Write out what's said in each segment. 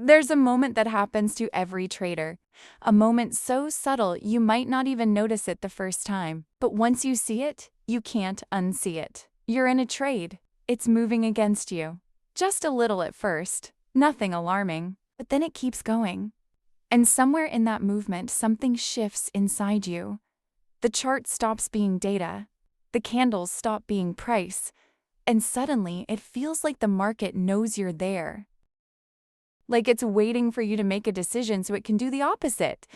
There's a moment that happens to every trader. A moment so subtle you might not even notice it the first time. But once you see it, you can't unsee it. You're in a trade. It's moving against you. Just a little at first. Nothing alarming. But then it keeps going. And somewhere in that movement, something shifts inside you. The chart stops being data. The candles stop being price. And suddenly, it feels like the market knows you're there. Like it's waiting for you to make a decision so it can do the opposite.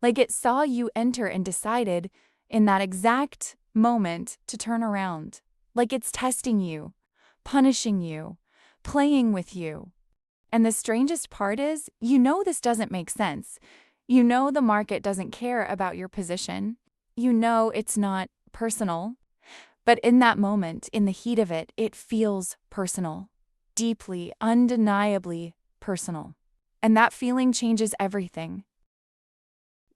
Like it saw you enter and decided in that exact moment to turn around. Like it's testing you, punishing you, playing with you. And the strangest part is, you know this doesn't make sense. You know the market doesn't care about your position. You know it's not personal. But in that moment, in the heat of it, it feels personal. Deeply, undeniably personal. And that feeling changes everything.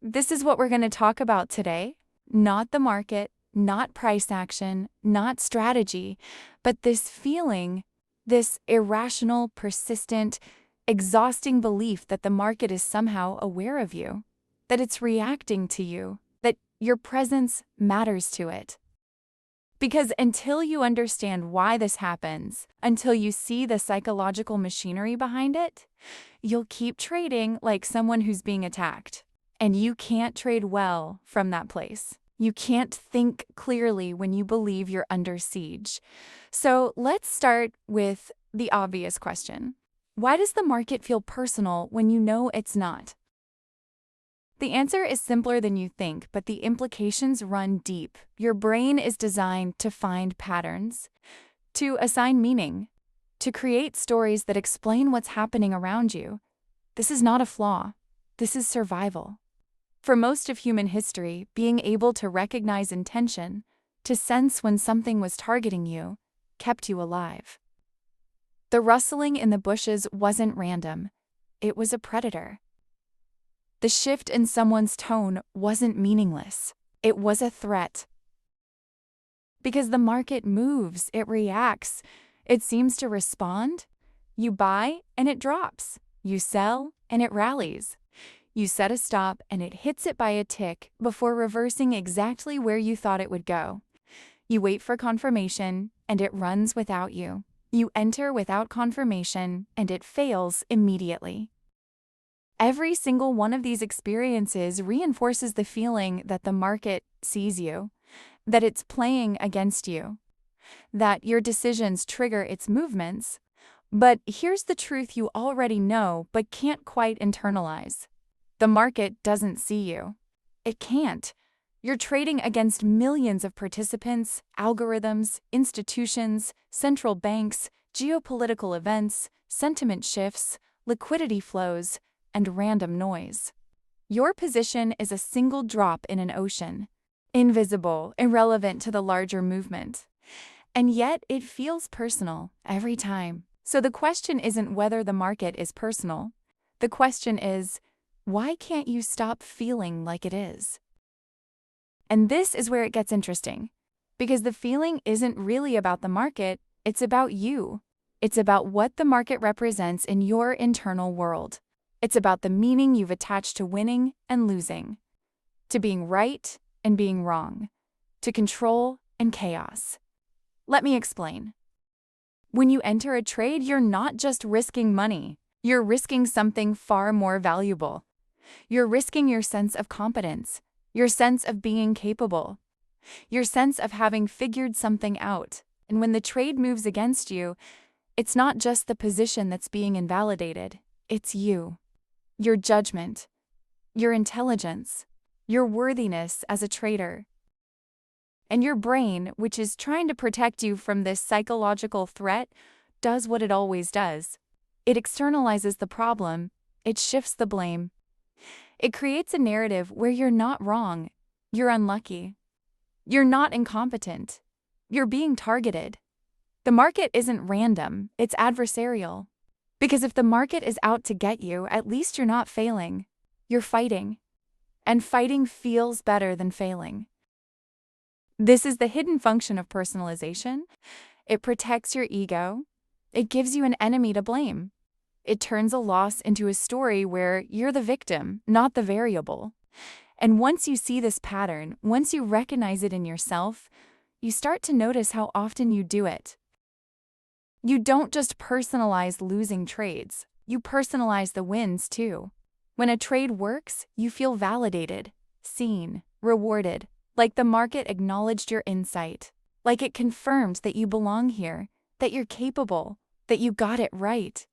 This is what we're going to talk about today. Not the market, not price action, not strategy, but this feeling, this irrational, persistent, exhausting belief that the market is somehow aware of you, that it's reacting to you, that your presence matters to it. Because until you understand why this happens, until you see the psychological machinery behind it, you'll keep trading like someone who's being attacked. And you can't trade well from that place. You can't think clearly when you believe you're under siege. So let's start with the obvious question. Why does the market feel personal when you know it's not? The answer is simpler than you think, but the implications run deep. Your brain is designed to find patterns, to assign meaning, to create stories that explain what's happening around you. This is not a flaw. This is survival. For most of human history, being able to recognize intention, to sense when something was targeting you, kept you alive. The rustling in the bushes wasn't random. It was a predator. The shift in someone's tone wasn't meaningless. It was a threat. Because the market moves, it reacts, it seems to respond. You buy and it drops. You sell and it rallies. You set a stop and it hits it by a tick before reversing exactly where you thought it would go. You wait for confirmation and it runs without you. You enter without confirmation and it fails immediately. Every single one of these experiences reinforces the feeling that the market sees you, that it's playing against you, that your decisions trigger its movements. But here's the truth you already know but can't quite internalize. The market doesn't see you. It can't. You're trading against millions of participants, algorithms, institutions, central banks, geopolitical events, sentiment shifts, liquidity flows, and random noise. Your position is a single drop in an ocean, invisible, irrelevant to the larger movement. And yet it feels personal every time. So the question isn't whether the market is personal. The question is, why can't you stop feeling like it is? And this is where it gets interesting. Because the feeling isn't really about the market, it's about you. It's about what the market represents in your internal world. It's about the meaning you've attached to winning and losing, to being right and being wrong, to control and chaos. Let me explain. When you enter a trade, you're not just risking money. You're risking something far more valuable. You're risking your sense of competence, your sense of being capable, your sense of having figured something out. And when the trade moves against you, it's not just the position that's being invalidated, it's you. Your judgment, your intelligence, your worthiness as a trader. And your brain, which is trying to protect you from this psychological threat, does what it always does. It externalizes the problem, it shifts the blame. It creates a narrative where you're not wrong, you're unlucky. You're not incompetent, you're being targeted. The market isn't random, it's adversarial. Because if the market is out to get you, at least you're not failing. You're fighting. And fighting feels better than failing. This is the hidden function of personalization. It protects your ego. It gives you an enemy to blame. It turns a loss into a story where you're the victim, not the variable. And once you see this pattern, once you recognize it in yourself, you start to notice how often you do it. You don't just personalize losing trades, you personalize the wins too. When a trade works, you feel validated, seen, rewarded, like the market acknowledged your insight, like it confirmed that you belong here, that you're capable, that you got it right.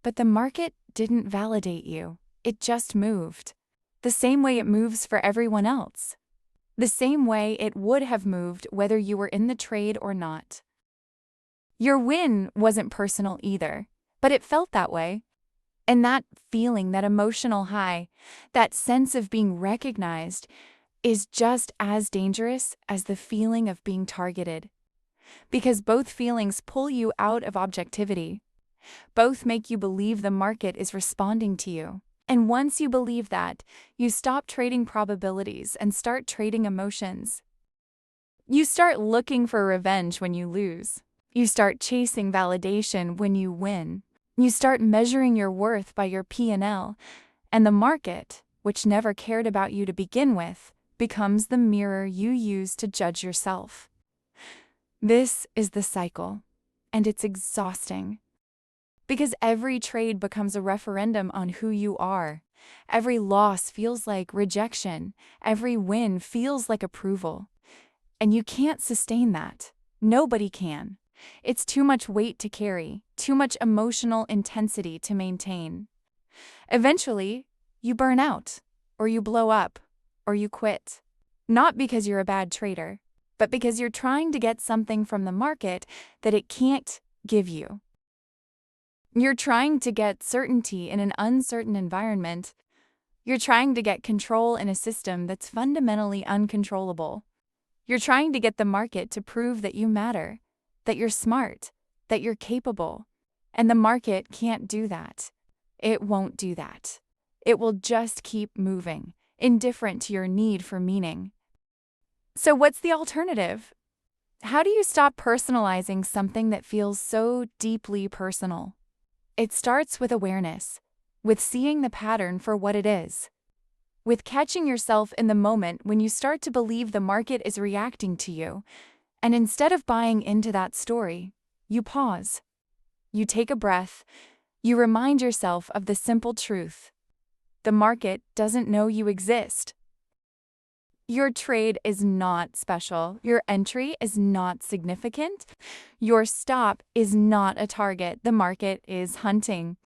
But the market didn't validate you, it just moved. The same way it moves for everyone else. The same way it would have moved whether you were in the trade or not. Your win wasn't personal either, but it felt that way. And that feeling, that emotional high, that sense of being recognized, is just as dangerous as the feeling of being targeted. Because both feelings pull you out of objectivity. Both make you believe the market is responding to you. And once you believe that, you stop trading probabilities and start trading emotions. You start looking for revenge when you lose. You start chasing validation when you win. You start measuring your worth by your P&L, and the market, which never cared about you to begin with, becomes the mirror you use to judge yourself. This is the cycle, and it's exhausting. Because every trade becomes a referendum on who you are. Every loss feels like rejection. Every win feels like approval. And you can't sustain that. Nobody can. It's too much weight to carry, too much emotional intensity to maintain. Eventually, you burn out, or you blow up, or you quit. Not because you're a bad trader, but because you're trying to get something from the market that it can't give you. You're trying to get certainty in an uncertain environment. You're trying to get control in a system that's fundamentally uncontrollable. You're trying to get the market to prove that you matter, that you're smart, that you're capable. And the market can't do that. It won't do that. It will just keep moving, indifferent to your need for meaning. So what's the alternative? How do you stop personalizing something that feels so deeply personal? It starts with awareness, with seeing the pattern for what it is, with catching yourself in the moment when you start to believe the market is reacting to you, and instead of buying into that story, you pause. You take a breath, you remind yourself of the simple truth. The market doesn't know you exist. Your trade is not special. Your entry is not significant. Your stop is not a target the market is hunting.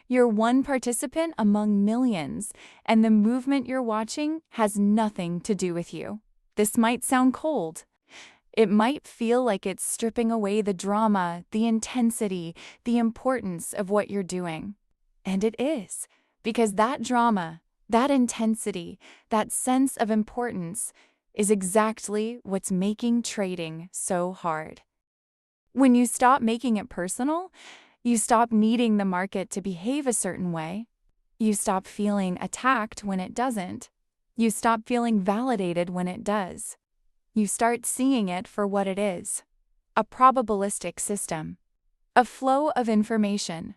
You're one participant among millions, and the movement you're watching has nothing to do with you. This might sound cold. It might feel like it's stripping away the drama, the intensity, the importance of what you're doing. And it is, because that drama, that intensity, that sense of importance is exactly what's making trading so hard. When you stop making it personal, you stop needing the market to behave a certain way. You stop feeling attacked when it doesn't. You stop feeling validated when it does. You start seeing it for what it is: a probabilistic system, a flow of information.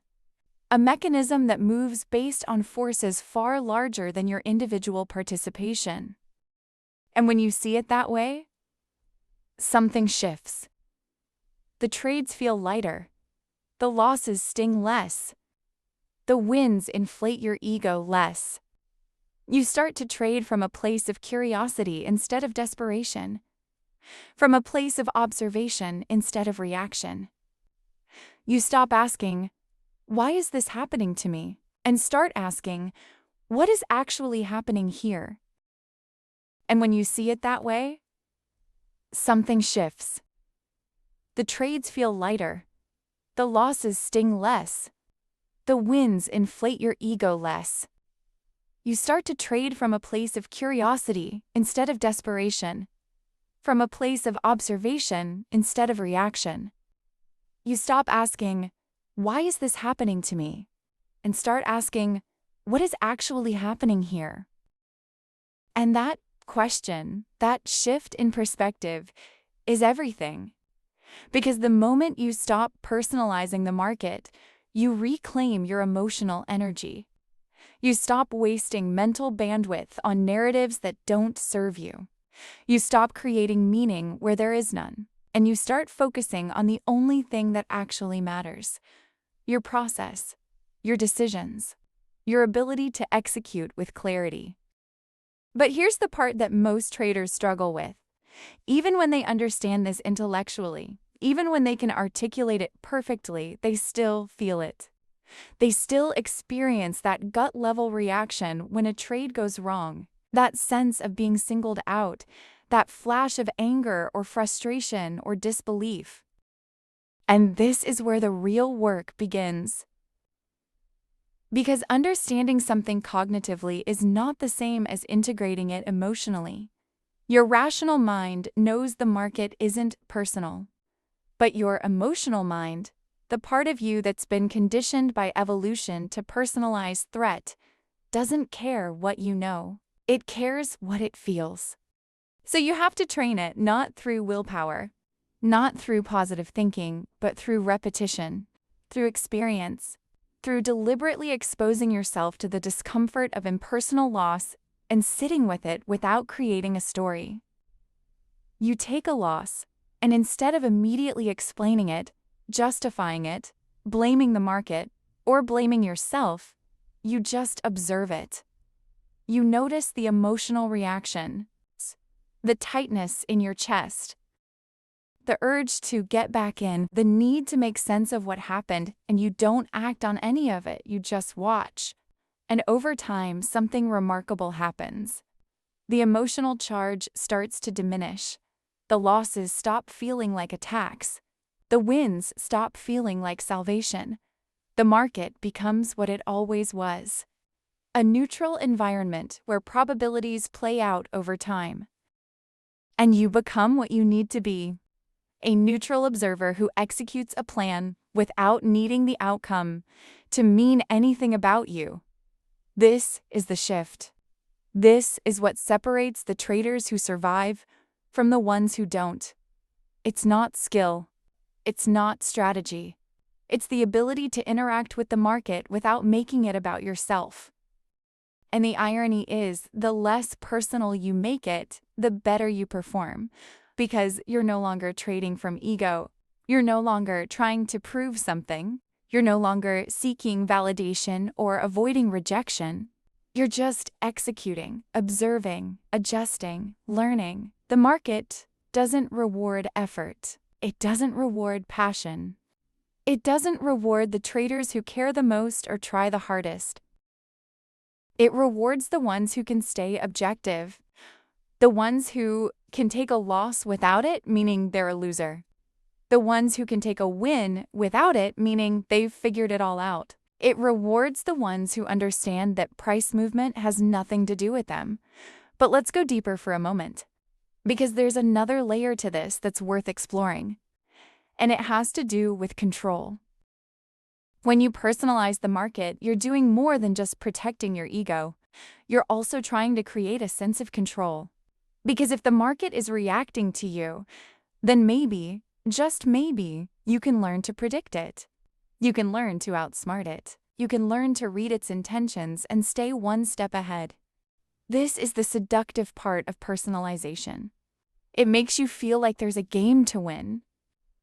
A mechanism that moves based on forces far larger than your individual participation. And when you see it that way, something shifts. The trades feel lighter. The losses sting less. The wins inflate your ego less. You start to trade from a place of curiosity instead of desperation. From a place of observation instead of reaction. You stop asking, "Why is this happening to me?" and start asking, "What is actually happening here?" And when you see it that way, something shifts. The trades feel lighter. The losses sting less. The wins inflate your ego less. You start to trade from a place of curiosity instead of desperation. From a place of observation instead of reaction. You stop asking, "Why is this happening to me?" and start asking, "What is actually happening here?" And that question, that shift in perspective, is everything. Because the moment you stop personalizing the market, you reclaim your emotional energy. You stop wasting mental bandwidth on narratives that don't serve you. You stop creating meaning where there is none, and you start focusing on the only thing that actually matters: your process, your decisions, your ability to execute with clarity. But here's the part that most traders struggle with. Even when they understand this intellectually, even when they can articulate it perfectly, they still feel it. They still experience that gut-level reaction when a trade goes wrong, that sense of being singled out, that flash of anger or frustration or disbelief. And this is where the real work begins. Because understanding something cognitively is not the same as integrating it emotionally. Your rational mind knows the market isn't personal, but your emotional mind, the part of you that's been conditioned by evolution to personalize threat, doesn't care what you know. It cares what it feels. So you have to train it not through willpower, not through positive thinking, but through repetition, through experience, through deliberately exposing yourself to the discomfort of impersonal loss and sitting with it without creating a story. You take a loss, and instead of immediately explaining it, justifying it, blaming the market, or blaming yourself, you just observe it. You notice the emotional reaction, the tightness in your chest, the urge to get back in, the need to make sense of what happened, and you don't act on any of it, you just watch. And over time, something remarkable happens. The emotional charge starts to diminish. The losses stop feeling like attacks. The wins stop feeling like salvation. The market becomes what it always was: a neutral environment where probabilities play out over time. And you become what you need to be: a neutral observer who executes a plan without needing the outcome to mean anything about you. This is the shift. This is what separates the traders who survive from the ones who don't. It's not skill. It's not strategy. It's the ability to interact with the market without making it about yourself. And the irony is, the less personal you make it, the better you perform. Because you're no longer trading from ego. You're no longer trying to prove something. You're no longer seeking validation or avoiding rejection. You're just executing, observing, adjusting, learning. The market doesn't reward effort. It doesn't reward passion. It doesn't reward the traders who care the most or try the hardest. It rewards the ones who can stay objective. The ones who can take a loss without it, meaning they're a loser. The ones who can take a win without it, meaning they've figured it all out. It rewards the ones who understand that price movement has nothing to do with them. But let's go deeper for a moment, because there's another layer to this that's worth exploring, and it has to do with control. When you personalize the market, you're doing more than just protecting your ego. You're also trying to create a sense of control. Because if the market is reacting to you, then maybe, just maybe, you can learn to predict it. You can learn to outsmart it. You can learn to read its intentions and stay one step ahead. This is the seductive part of personalization. It makes you feel like there's a game to win,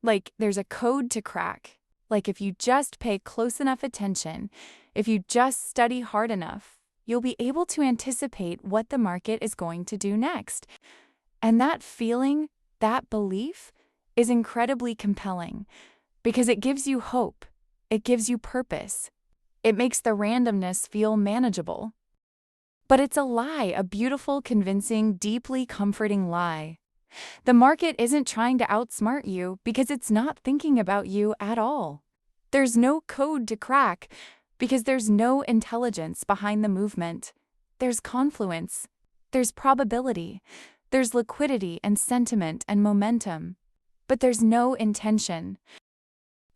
like there's a code to crack, like if you just pay close enough attention, if you just study hard enough, you'll be able to anticipate what the market is going to do next. And that feeling, that belief, is incredibly compelling because it gives you hope. It gives you purpose. It makes the randomness feel manageable. But it's a lie, a beautiful, convincing, deeply comforting lie. The market isn't trying to outsmart you because it's not thinking about you at all. There's no code to crack because there's no intelligence behind the movement. There's confluence. There's probability. There's liquidity and sentiment and momentum. But there's no intention.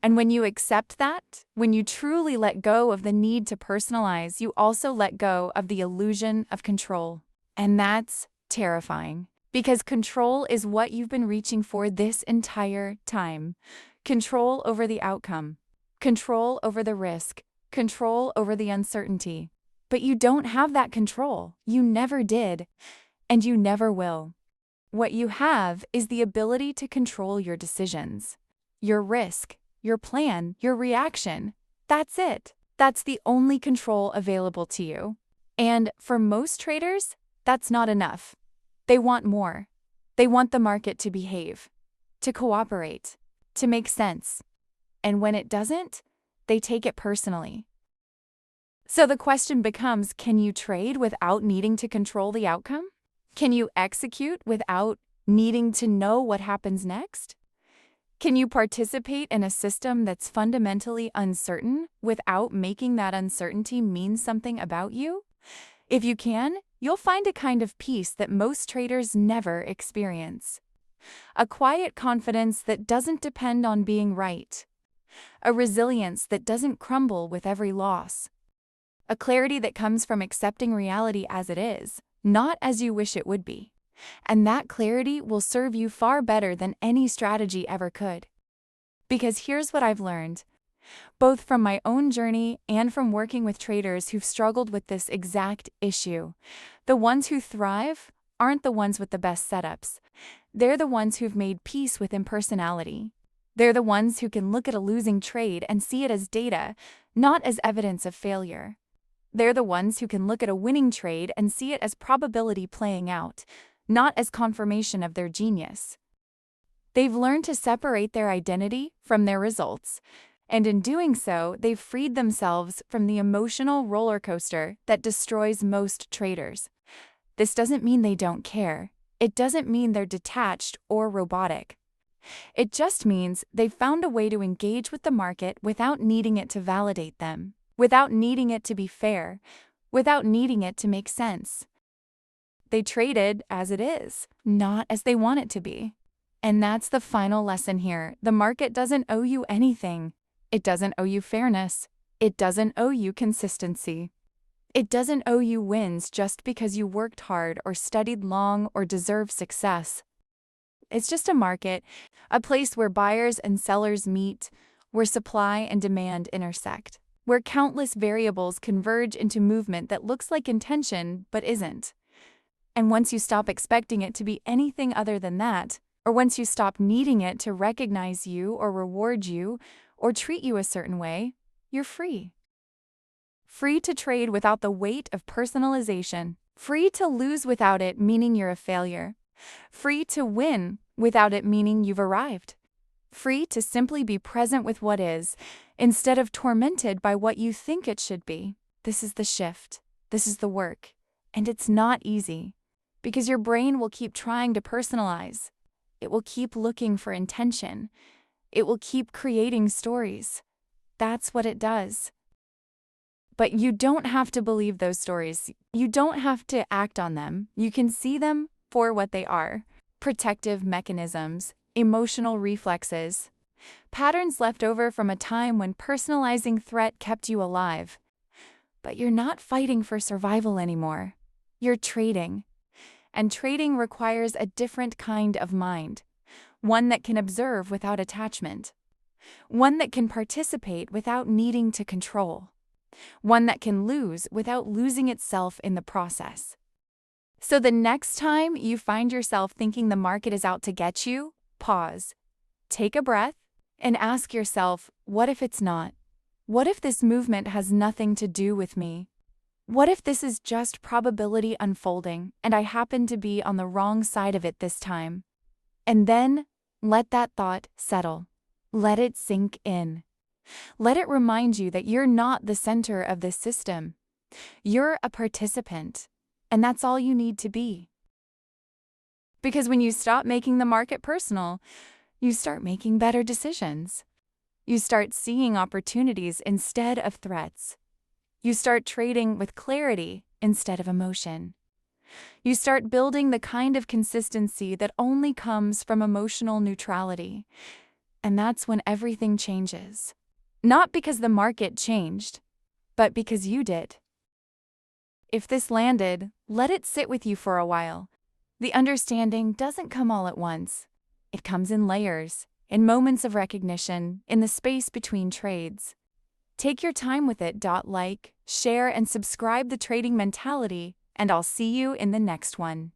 And when you accept that, when you truly let go of the need to personalize, you also let go of the illusion of control. And that's terrifying, because control is what you've been reaching for this entire time. Control over the outcome. control over the risk, control over the uncertainty. But you don't have that control. You never did, and you never will. What you have is the ability to control your decisions, your risk, your plan, your reaction. That's it. That's the only control available to you. And for most traders, that's not enough. They want more. They want the market to behave, to cooperate, to make sense. And when it doesn't, they take it personally. So the question becomes, can you trade without needing to control the outcome? Can you execute without needing to know what happens next? Can you participate in a system that's fundamentally uncertain without making that uncertainty mean something about you? If you can, you'll find a kind of peace that most traders never experience. A quiet confidence that doesn't depend on being right. A resilience that doesn't crumble with every loss. A clarity that comes from accepting reality as it is, not as you wish it would be. And that clarity will serve you far better than any strategy ever could. Because here's what I've learned, both from my own journey and from working with traders who've struggled with this exact issue. The ones who thrive aren't the ones with the best setups. They're the ones who've made peace with impersonality. They're the ones who can look at a losing trade and see it as data, not as evidence of failure. They're the ones who can look at a winning trade and see it as probability playing out, not as confirmation of their genius. They've learned to separate their identity from their results, and in doing so, they've freed themselves from the emotional roller coaster that destroys most traders. This doesn't mean they don't care. It doesn't mean they're detached or robotic. It just means they've found a way to engage with the market without needing it to validate them, without needing it to be fair, without needing it to make sense. They traded as it is, not as they want it to be. And that's the final lesson here. The market doesn't owe you anything. It doesn't owe you fairness. It doesn't owe you consistency. It doesn't owe you wins just because you worked hard or studied long or deserve success. It's just a market, a place where buyers and sellers meet, where supply and demand intersect, where countless variables converge into movement that looks like intention but isn't. And once you stop expecting it to be anything other than that, or once you stop needing it to recognize you or reward you or treat you a certain way, you're free. Free to trade without the weight of personalization. Free to lose without it meaning you're a failure. Free to win without it meaning you've arrived. Free to simply be present with what is, instead of tormented by what you think it should be. This is the shift. This is the work. And it's not easy, because your brain will keep trying to personalize. It will keep looking for intention. It will keep creating stories. That's what it does. But you don't have to believe those stories. You don't have to act on them. You can see them for what they are. Protective mechanisms, emotional reflexes, patterns left over from a time when personalizing threat kept you alive. But you're not fighting for survival anymore. You're trading. And trading requires a different kind of mind. One that can observe without attachment. One that can participate without needing to control. One that can lose without losing itself in the process. So the next time you find yourself thinking the market is out to get you, pause, take a breath, and ask yourself, what if it's not? What if this movement has nothing to do with me? What if this is just probability unfolding and I happen to be on the wrong side of it this time? And then let that thought settle. Let it sink in. Let it remind you that you're not the center of this system. You're a participant, and that's all you need to be. Because when you stop making the market personal, you start making better decisions. You start seeing opportunities instead of threats. You start trading with clarity instead of emotion. You start building the kind of consistency that only comes from emotional neutrality. And that's when everything changes. Not because the market changed, but because you did. If this landed, let it sit with you for a while. The understanding doesn't come all at once. It comes in layers, in moments of recognition, in the space between trades. Take your time with it. Like, share, and subscribe the trading mentality, and I'll see you in the next one.